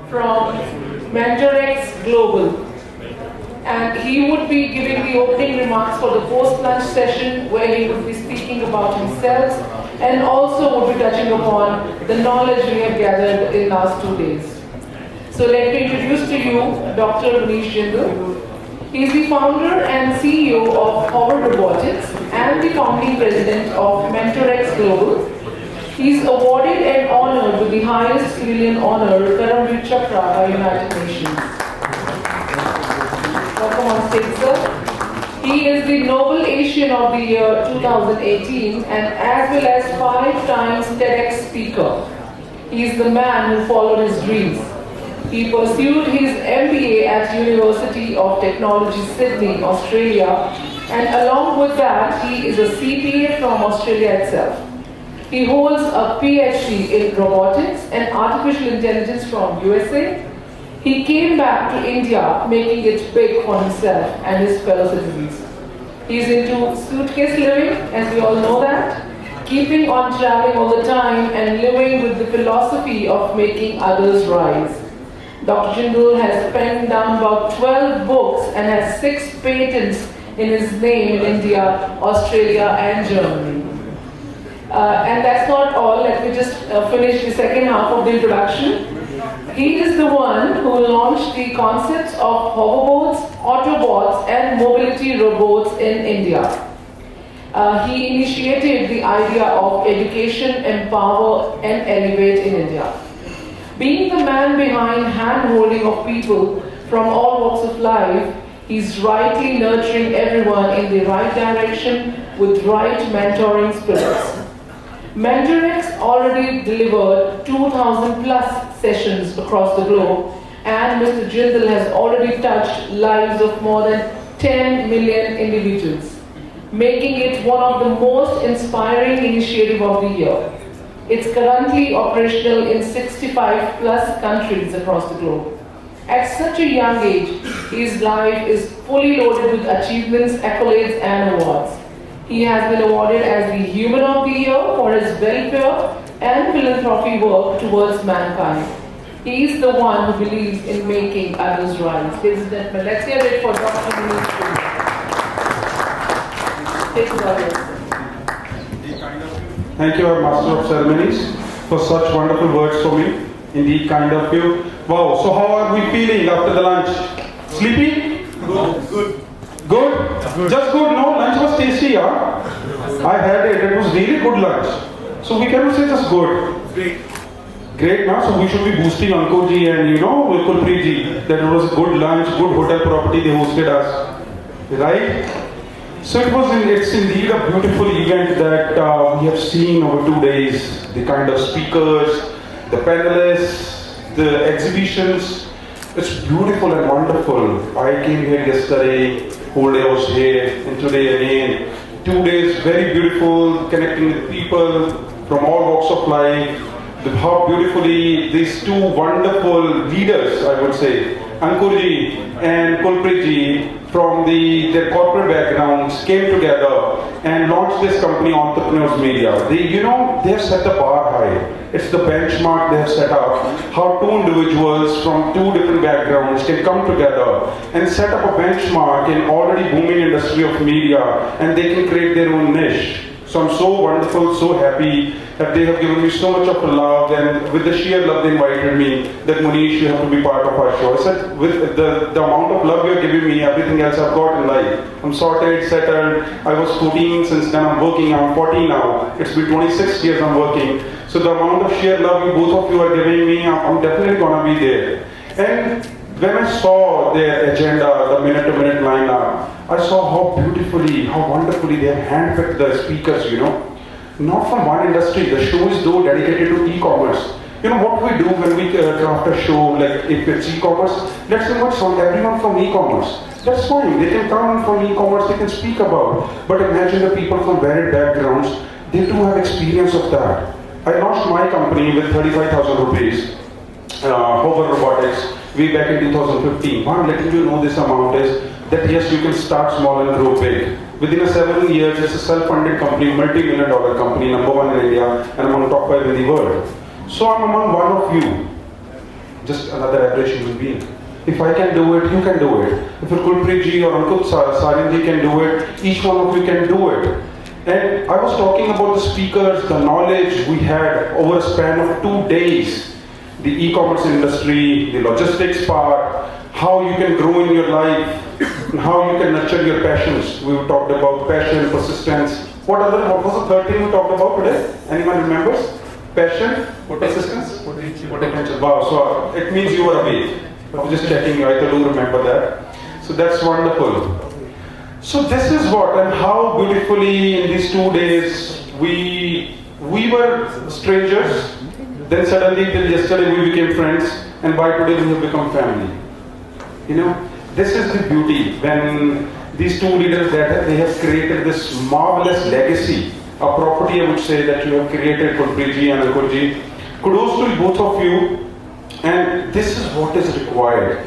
from MentorX Global. And he would be giving the opening remarks for the post-lunch session where he would be speaking about himself and also would be touching upon the knowledge we have gathered in last 2 days. So let me introduce to you Dr. Munish Jindal. He is the founder and CEO of Howard Robotics and the founding president of MentorX Global. He is awarded and honored with the highest civilian honor, Karamveer Chakra, by United Nations. Welcome on stage, sir. He is the Noble Asian of the year 2018 and as well as 5 times TEDx speaker. He is the man who followed his dreams. He pursued his MBA at University of Technology, Sydney, Australia, and along with that, he is a CPA from Australia itself. He holds a PhD in robotics and artificial intelligence from USA. He came back to India, making it big for himself and his fellow citizens. He's into suitcase living, as we all know that, keeping on traveling all the time and living with the philosophy of making others rise. Dr. Jindal has penned down about 12 books and has 6 patents in his name in India, Australia and Germany. And that's not all. Let me just finish the second half of the introduction. He is the one who launched the concepts of hoverboards, Autobots and mobility robots in India. He initiated the idea of education, empower and elevate in India. Being the man behind hand-holding of people from all walks of life, he's rightly nurturing everyone in the right direction with right mentoring spirits. MentorX already delivered 2,000 plus sessions across the globe, and Mr. Jindal has already touched lives of more than 10 million individuals, making it one of the most inspiring initiatives of the year. It's currently operational in 65 plus countries across the globe. At such a young age, his life is fully loaded with achievements, accolades, and awards. He has been awarded as the Human of the Year for his welfare and philanthropy work towards mankind. He is the one who believes in making others rise. Ladies and gentlemen, let's hear it for Dr. Munish. Take it away. Thank you, our Master of Ceremonies, for such wonderful words for me. Indeed, kind of you. Wow, so how are we feeling after the lunch? Sleepy? Good. Good? Just good, no? Lunch was tasty, huh? I had it. It was really good lunch. So we cannot say just good. Great. Great, now? So we should be boosting Ankurji and, Kulpreetji. That it was a good lunch, good hotel property they hosted us. Right? So it's indeed a beautiful event that we have seen over 2 days. The kind of speakers, the panelists, the exhibitions. It's beautiful and wonderful. I came here yesterday, whole day I was here, and today again. 2 days, very beautiful, connecting with people from all walks of life. How beautifully these 2 wonderful leaders, I would say, Ankurji and Kulpreetji, from their corporate backgrounds came together and launched this company, Entrepreneurs Media. They have set the bar high. It's the benchmark they have set up. How 2 individuals from 2 different backgrounds can come together and set up a benchmark in already booming industry of media, and they can create their own niche. So I'm so wonderful, so happy that they have given me so much of love, and with the sheer love they invited me, that Munish, you have to be part of our show. I said, with the amount of love you're giving me, everything else I've got in life. I'm sorted, settled. I was 14, since then I'm working, I'm 40 now. It's been 26 years I'm working. So the amount of sheer love you, both of you are giving me, I'm definitely gonna be there. And when I saw their agenda, the minute-to-minute lineup, I saw how beautifully, how wonderfully they have handpicked the speakers, Not from one industry. The show is though dedicated to e-commerce. What we do when we craft a show, like if it's e-commerce, let's invite everyone from e-commerce. That's fine. They can come from e-commerce, they can speak about. But imagine the people from varied backgrounds, they too have experience of that. I launched my company with 35,000 rupees, Hover Robotics, way back in 2015. Why I'm letting you know this amount is that yes, you can start small and grow big. Within 7 years, it's a self-funded company, multi-million-dollar company, number 1 in India, and among top 5 in the world. So I'm among one of you. just another average human being. If I can do it, you can do it. If Kulpreet ji or Ankut Sarin ji can do it, each one of you can do it. And I was talking about the speakers, the knowledge we had over a span of 2 days. The e-commerce industry, the logistics part, how you can grow in your life, and how you can nurture your passions. We talked about passion, persistence. What was the third thing we talked about today? Anyone remembers? Passion, persistence, potential. Wow, so it means you were awake. I was just checking, I do remember that. So that's wonderful. So this is what, and how beautifully in these 2 days we were strangers, then suddenly till yesterday we became friends, and by today we have become family. You know, this is the beauty when these two leaders that they have created this marvelous legacy, a property I would say that you have created, Kulpreet ji and Ankul ji. Kudos to both of you, and this is what is required.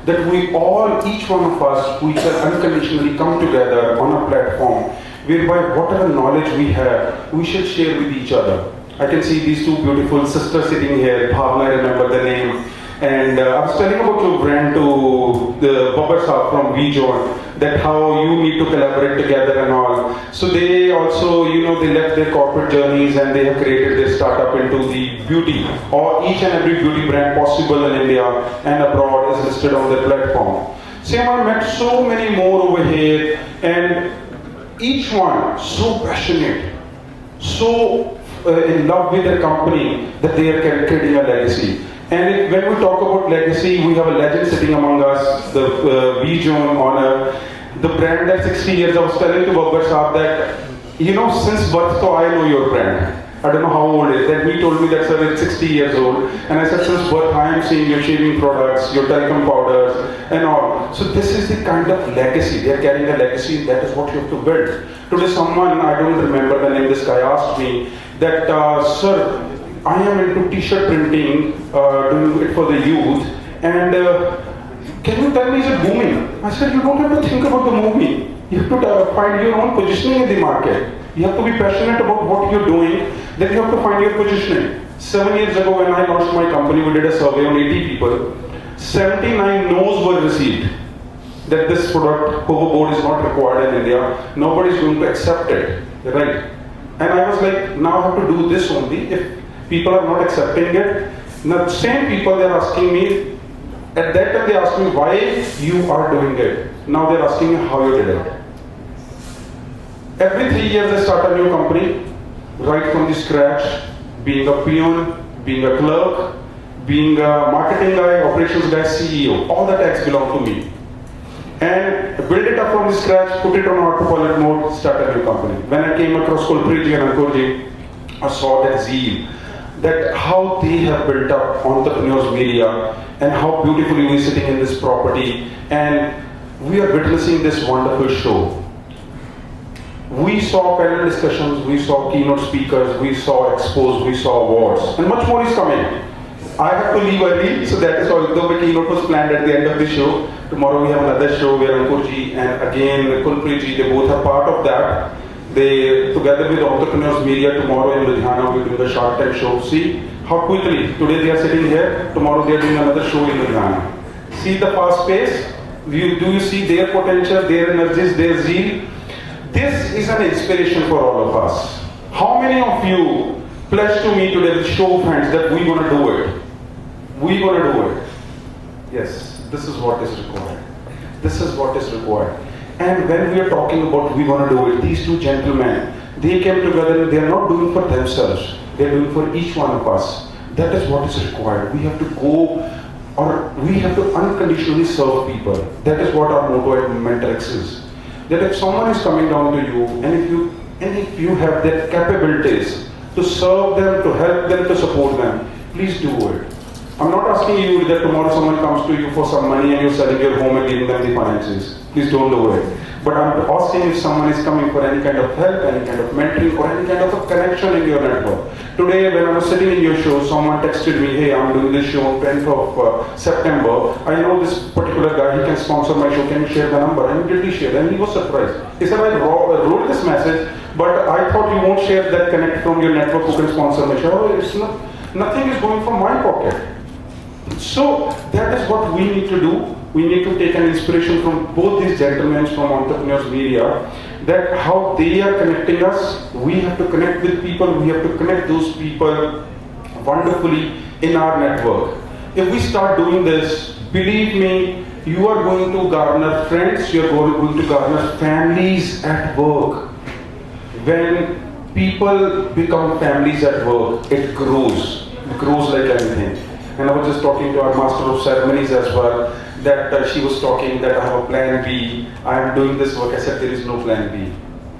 That we all, each one of us, we shall unconditionally come together on a platform whereby whatever knowledge we have, we should share with each other. I can see these two beautiful sisters sitting here, Bhavna, I remember the name. And I was telling about your brand to the Babbar Saab from VJON, that how you need to collaborate together and all. So they also, you know, they left their corporate journeys and they have created their startup into the beauty, or each and every beauty brand possible in India and abroad is listed on their platform. Same, I met so many more over here, and each one so passionate, so in love with their company that they are creating a legacy. And when we talk about legacy, we have a legend sitting among us, the VJON honor, the brand that's 60 years. I was telling to Babbar Saab that, you know, since birth, so I know your brand. I don't know how old it is. Then he told me that, sir, it's 60 years old. And I said, since birth, I am seeing your shaving products, your talcum powders, and all. So this is the kind of legacy. They are carrying a legacy. That is what you have to build. Today, someone, I don't remember the name, this guy asked me that, sir, I am into t-shirt printing, doing it for the youth, and can you tell me, is it booming? I said, you don't have to think about the movie. You have to find your own positioning in the market. You have to be passionate about what you're doing, then you have to find your positioning. 7 years ago when I launched my company, we did a survey on 80 people. 79 no's were received. That this product, hoverboard, is not required in India. Nobody is going to accept it, right? And I was like, now I have to do this only. If people are not accepting it. Now, the same people, they're asking me, at that time they asked me why you are doing it. Now they're asking me how you did it. Every 3 years I start a new company, right from the scratch, being a peon, being a clerk, being a marketing guy, operations guy, CEO. All the tags belong to me. And build it up from the scratch, put it on autopilot mode, start a new company. When I came across Kulpreet ji and Ankul ji, I saw that zeal, that how they have built up entrepreneurs media and how beautifully we're sitting in this property, and we are witnessing this wonderful show. We saw panel discussions, we saw keynote speakers, we saw expos, we saw awards, and much more is coming. I have to leave early, so that is why, though the keynote was planned at the end of the show. Tomorrow we have another show where Ankul ji and again Kulpreet ji, they both are part of that. They, together with Entrepreneurs Media, tomorrow in Ludhiana, we're doing the Shark Tank show. See how quickly, today they are sitting here, tomorrow they are doing another show in Ludhiana. See the fast pace? Do you see their potential, their energies, their zeal? This is an inspiration for all of us. How many of you pledge to me today with show of hands that we're going to do it? We're going to do it. Yes, this is what is required. This is what is required. And when we are talking about we're going to do it, these two gentlemen, they came together and they are not doing for themselves. They are doing for each one of us. That is what is required. We have to go, or we have to unconditionally serve people. That is what our motto at MentorX is. That if someone is coming down to you, and if you have that capabilities to serve them, to help them, to support them, please do it. I'm not asking you that tomorrow someone comes to you for some money and you're selling your home and giving them the finances. Please don't do it. But I'm asking if someone is coming for any kind of help, any kind of mentoring, or any kind of a connection in your network. Today, when I was sitting in your show, someone texted me, hey, I'm doing this show on 10th of September. I know this particular guy, he can sponsor my show. Can you share the number? And immediately shared. And he was surprised. He said, I wrote this message, but I thought you won't share that connect from your network who can sponsor my show. It's not, nothing is going from my pocket. So that is what we need to do. We need to take an inspiration from both these gentlemen from Entrepreneurs Media, that how they are connecting us. We have to connect with people. We have to connect those people wonderfully in our network. If we start doing this, believe me, you are going to garner friends, you are going to garner families at work. When people become families at work, it grows. It grows like anything. And I was just talking to our Master of Ceremonies as well, that she was talking that I have a plan B, I am doing this work. I said there is no plan B.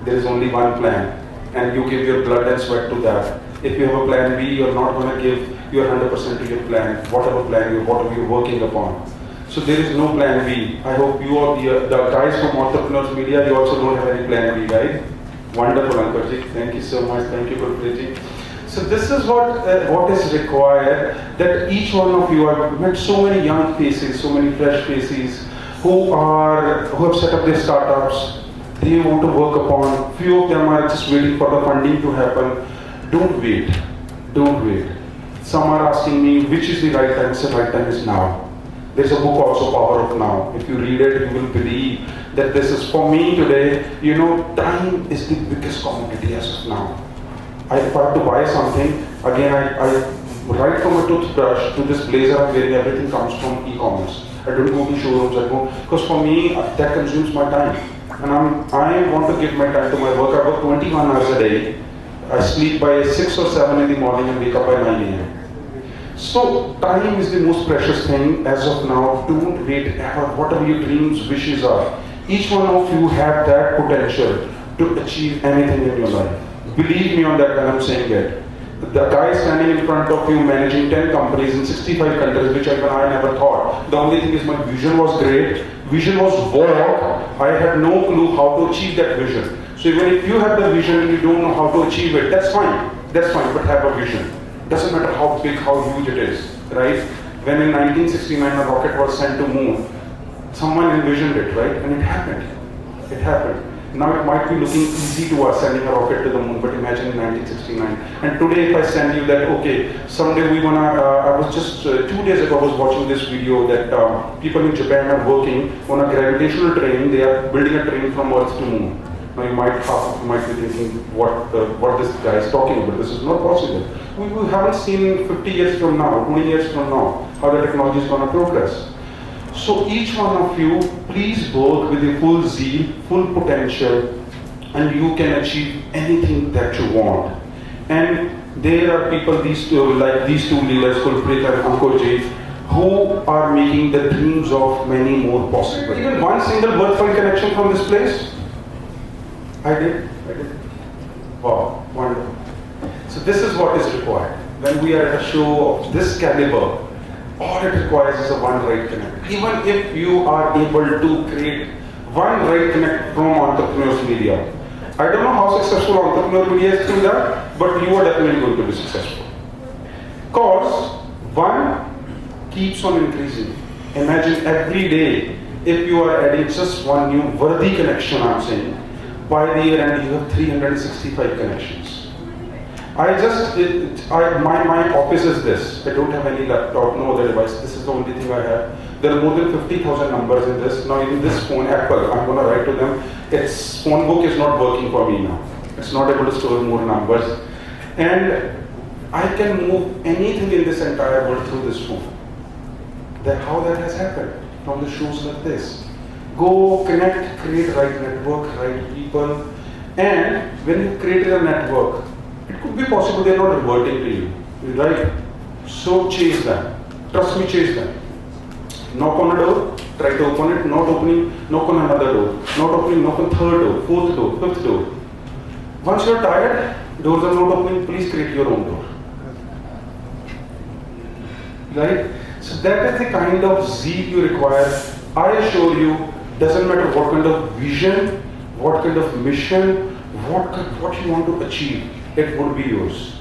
There is only one plan. And you give your blood and sweat to that. If you have a plan B, you're not going to give your 100% to your plan, whatever you're working upon. So there is no plan B. I hope you all, the guys from Entrepreneurs Media, you also don't have any plan B, right? Wonderful, Ankarji. Thank you so much. Thank you, Gurpreet. So this is what is required, that each one of you, I've met so many young faces, so many fresh faces who have set up their startups. They want to work upon. Few of them are just waiting for the funding to happen. Don't wait. Don't wait. Some are asking me, which is the right time? I said, right time is now. There's a book also, Power of Now. If you read it, you will believe that this is for me today. You know, time is the biggest commodity as of now. If I have to buy something, again, I right from a toothbrush to this blazer I'm wearing, everything comes from e-commerce. I don't go to showrooms, because for me, that consumes my time. And I want to give my time to my work. I work 21 hours a day. I sleep by 6 or 7 in the morning and wake up by 9 a.m. So time is the most precious thing as of now. Don't wait ever. Whatever your dreams, wishes are, each one of you have that potential to achieve anything in your life. Believe me on that when I'm saying it. The guy standing in front of you managing 10 companies in 65 countries, which I never thought. The only thing is my vision was great. Vision was vague. I had no clue how to achieve that vision. So even if you have the vision and you don't know how to achieve it, that's fine. That's fine, but have a vision. Doesn't matter how big, how huge it is, right? When in 1969 a rocket was sent to moon, someone envisioned it, right? And it happened. It happened. Now it might be looking easy to us sending a rocket to the moon, but imagine in 1969. And today if I send you that, okay, someday we wanna, I was just 2 days ago I was watching this video that people in Japan are working on a gravitational train. They are building a train from Earth to moon. Now you might be thinking what this guy is talking about. This is not possible. We haven't seen 50 years from now, 20 years from now, how the technology is going to progress. So each one of you, please work with a full zeal, full potential, and you can achieve anything that you want. And there are people, these two leaders, Kulpreet and Ankurji, who are making the dreams of many more possible. Even one single worthwhile connection from this place? I did. Wow, wonderful. So this is what is required. When we are at a show of this caliber, all it requires is a one right connect. Even if you are able to create one right connect from Entrepreneurs Media. I don't know how successful Entrepreneur Media is through that, but you are definitely going to be successful. Because one keeps on increasing. Imagine every day, if you are adding just one new worthy connection, I'm saying, by the year end you have 365 connections. My office is this. I don't have any laptop, no other device. This is the only thing I have. There are more than 50,000 numbers in this. Now even this phone, Apple, I'm going to write to them. Its phone book is not working for me now. It's not able to store more numbers. And I can move anything in this entire world through this phone. How that has happened from the shows like this. Go connect, create right network, right people. And when you create a network, it could be possible they're not reverting to you, right? So chase them. Trust me, chase them. Knock on a door, try to open it, not opening, knock on another door. Not opening, knock on third door, fourth door, fifth door. Once you're tired, doors are not opening, please create your own door. Right? So that is the kind of zeal you require. I assure you, doesn't matter what kind of vision, what kind of mission, what you want to achieve, it would be yours.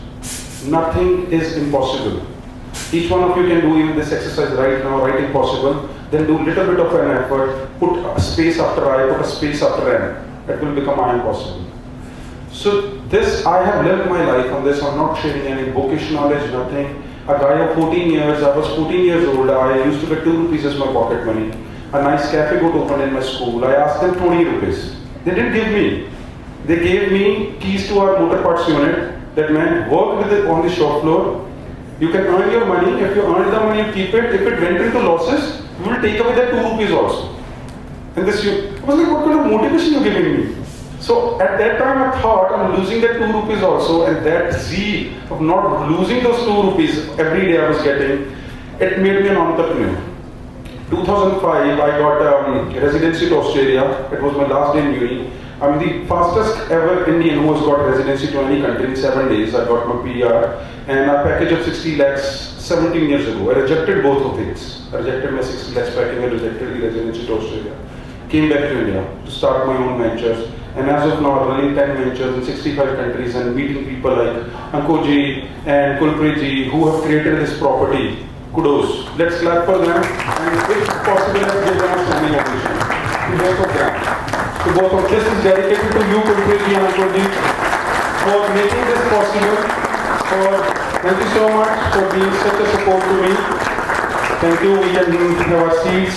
Nothing is impossible. Each one of you can do even this exercise right now, right impossible, then do a little bit of an effort, put a space after I, put a space after N. It will become I impossible. So this, I have lived my life on this. I'm not sharing any bookish knowledge, nothing. A guy of 14 years, I was 14 years old, I used to get 2 rupees as my pocket money. A nice cafe got opened in my school. I asked them 20 rupees. They didn't give me. They gave me keys to our motor parts unit. That meant work with it on the shop floor. You can earn your money. If you earn the money, you keep it. If it went into losses, we will take away that 2 rupees also. And this, I was like, what kind of motivation you giving me? So at that time I thought I'm losing that 2 rupees also, and that zeal of not losing those 2 rupees every day I was getting, it made me an entrepreneur. 2005 I got residency to Australia. It was my last day in uni. I'm the fastest ever Indian who has got residency to any country in 7 days. I got my PR and a package of 60 lakhs 17 years ago. I rejected both of things. I rejected my 60 lakhs package and rejected the residency to Australia. Came back to India to start my own ventures. And as of now, running 10 ventures in 65 countries and meeting people like Ankoji and Kulpreetji who have created this property. Kudos. Let's clap for them. And if possible, let's give them a standing ovation. To both of them. To both of this is dedicated to you, Kulpreetji and Ankoji, for making this possible. Thank you so much for being such a support to me. Thank you. We can have our seats.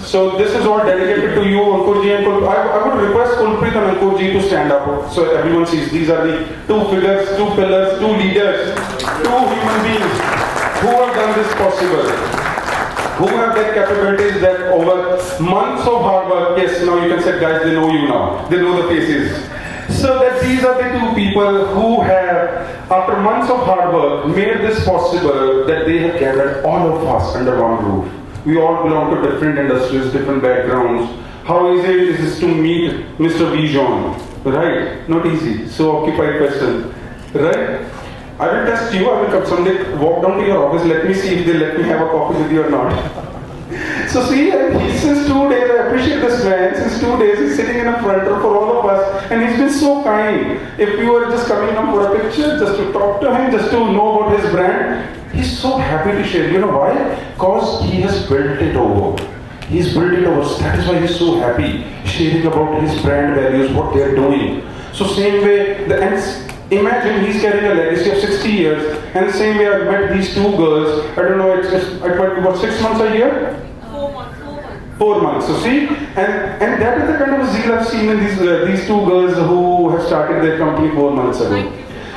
So this is all dedicated to you, Ankurji and Kulpreet. I would request Kulpreet and Ankurji to stand up so everyone sees. These are the 2 figures, 2 pillars, 2 leaders, 2 human beings who have done this possible. Who have that capabilities that over months of hard work, yes, now you can say, guys, they know you now. They know the faces. So that these are the 2 people who have, after months of hard work, made this possible, that they have gathered all of us under one roof. We all belong to different industries, different backgrounds. How easy it is to meet Mr. Vijon, right? Not easy. So occupied person, right? I will test you. I will come someday, walk down to your office. Let me see if they let me have a coffee with you or not. So see, since 2 days, I appreciate this man. Since 2 days, he's sitting in a front row for all of us, and he's been so kind. If you were just coming up for a picture, just to talk to him, just to know about his brand, he's so happy to share. You know why? Because he has built it over. He's built it over. That is why he's so happy sharing about his brand values, what they're doing. So same way, imagine he's carrying a legacy of 60 years, and the same way I met these 2 girls. I don't know, it might be about 6 months a year. 4 months. So see, and that is the kind of zeal I've seen in these 2 girls who have started their company 4 months ago.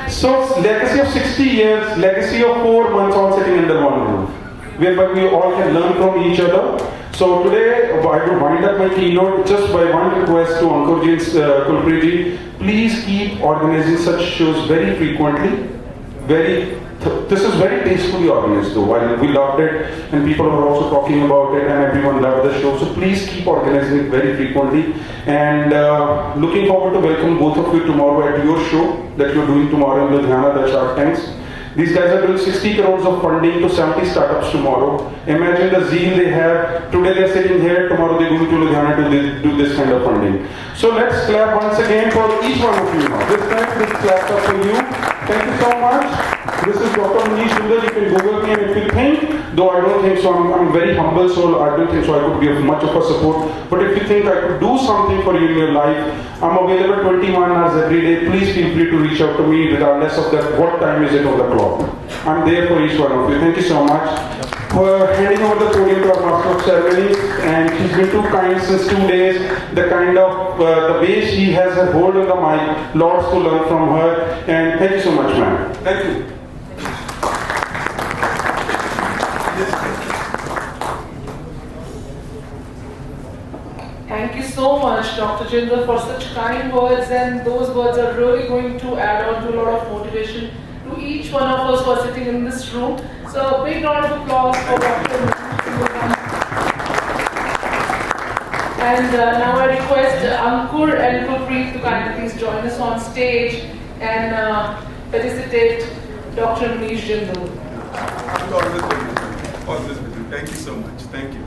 So legacy of 60 years, legacy of 4 months, all sitting under one roof, whereby we all can learn from each other. So today I will wind up my keynote just by one request to Ankurji and Kulpreetji. Please keep organizing such shows very frequently. This is very tastefully organized though. We loved it and people were also talking about it and everyone loved the show. So please keep organizing it very frequently. And looking forward to welcome both of you tomorrow at your show that you're doing tomorrow in Ludhiana, the Shark Tanks. These guys are doing 60 crores of funding to 70 startups tomorrow. Imagine the zeal they have. Today they're sitting here, tomorrow they're going to Ludhiana to do this kind of funding. So let's clap once again for each one of you now. This time, this clap up for you. Thank you so much. This is Dr. Munish. You can Google me, and if you think, though I don't think so, I'm very humble, so I don't think so I could be of much of a support. But if you think I could do something for you in your life, I'm available 21 hours every day. Please feel free to reach out to me regardless of that, what time is it on the clock. I'm there for each one of you. Thank you so much for handing over the podium to our Master of Ceremonies. And she's been too kind since 2 days. The kind of, the way she has her hold on the mic, lots to learn from her. And thank you so much, ma'am. Thank you. Thank you so much, Dr. Jindal, for such kind words, and those words are really going to add on to a lot of motivation to each one of us who are sitting in this room. So a big round of applause for Dr. Munish. And now I request Ankur and Kulpreet to kindly please join us on stage and felicitate Dr. Munish Jindal. Always with you. Thank you so much. Thank you.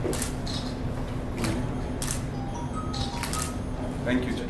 Thank you, Jay.